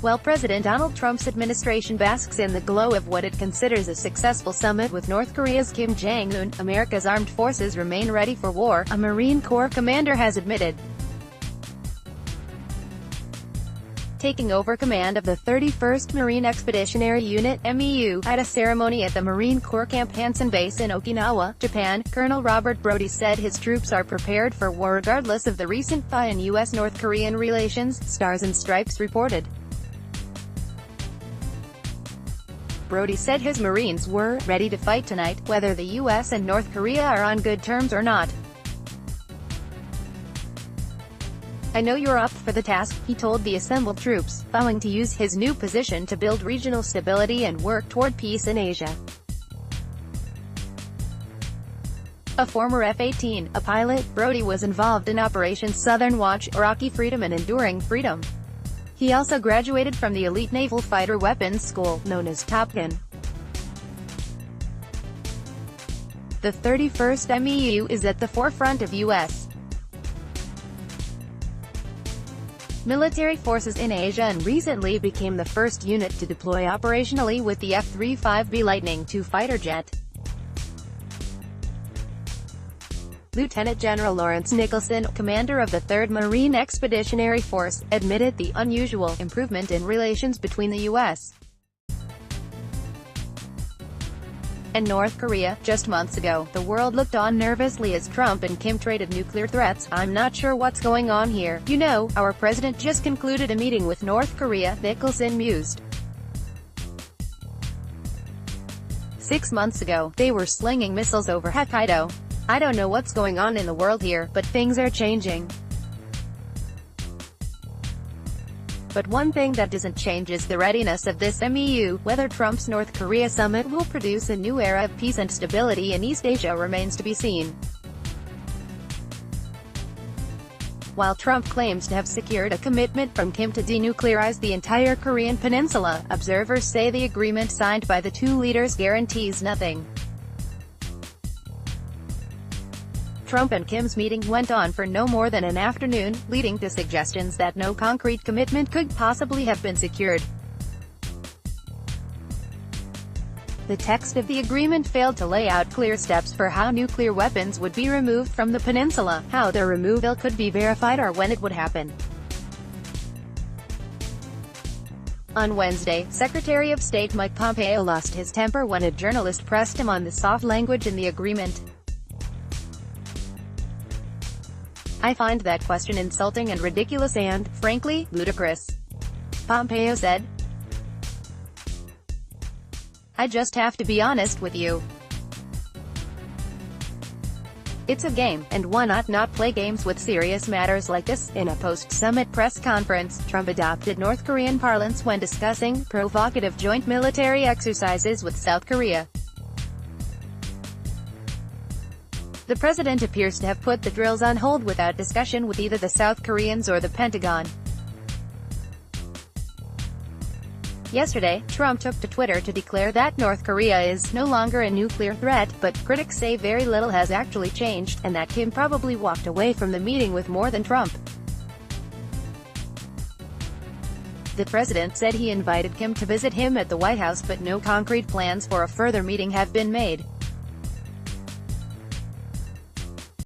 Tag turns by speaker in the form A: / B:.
A: While President Donald Trump's administration basks in the glow of what it considers a successful summit with North Korea's Kim Jong-un, America's armed forces remain ready for war, a Marine Corps commander has admitted. Taking over command of the 31st Marine Expeditionary Unit (MEU) at a ceremony at the Marine Corps Camp Hansen Base in Okinawa, Japan, Colonel Robert Brody said his troops are prepared for war regardless of the recent thaw in U.S.-North Korean relations, Stars and Stripes reported. Brody said his Marines were ready to fight tonight, whether the U.S. and North Korea are on good terms or not. "I know you're up for the task," he told the assembled troops, vowing to use his new position to build regional stability and work toward peace in Asia. A former F-18, a pilot, Brody was involved in Operation Southern Watch, Iraqi Freedom and Enduring Freedom. He also graduated from the elite naval fighter weapons school, known as Top Gun. The 31st MEU is at the forefront of U.S. military forces in Asia and recently became the first unit to deploy operationally with the F-35B Lightning II fighter jet. Lieutenant General Lawrence Nicholson, commander of the 3rd Marine Expeditionary Force, admitted the unusual improvement in relations between the U.S. and North Korea. Just months ago, the world looked on nervously as Trump and Kim traded nuclear threats. "I'm not sure what's going on here. You know, our president just concluded a meeting with North Korea," Nicholson mused. 6 months ago, they were slinging missiles over Hokkaido. "I don't know what's going on in the world here, but things are changing." But one thing that doesn't change is the readiness of this MEU. Whether Trump's North Korea summit will produce a new era of peace and stability in East Asia remains to be seen. While Trump claims to have secured a commitment from Kim to denuclearize the entire Korean peninsula, observers say the agreement signed by the two leaders guarantees nothing. Trump and Kim's meeting went on for no more than an afternoon, leading to suggestions that no concrete commitment could possibly have been secured. The text of the agreement failed to lay out clear steps for how nuclear weapons would be removed from the peninsula, how their removal could be verified or when it would happen. On Wednesday, Secretary of State Mike Pompeo lost his temper when a journalist pressed him on the soft language in the agreement. "I find that question insulting and ridiculous and, frankly, ludicrous," Pompeo said. "I just have to be honest with you. It's a game, and why not play games with serious matters like this?" In a post-summit press conference, Trump adopted North Korean parlance when discussing provocative joint military exercises with South Korea. The president appears to have put the drills on hold without discussion with either the South Koreans or the Pentagon. Yesterday, Trump took to Twitter to declare that North Korea is no longer a nuclear threat, but critics say very little has actually changed, and that Kim probably walked away from the meeting with more than Trump. The president said he invited Kim to visit him at the White House, but no concrete plans for a further meeting have been made.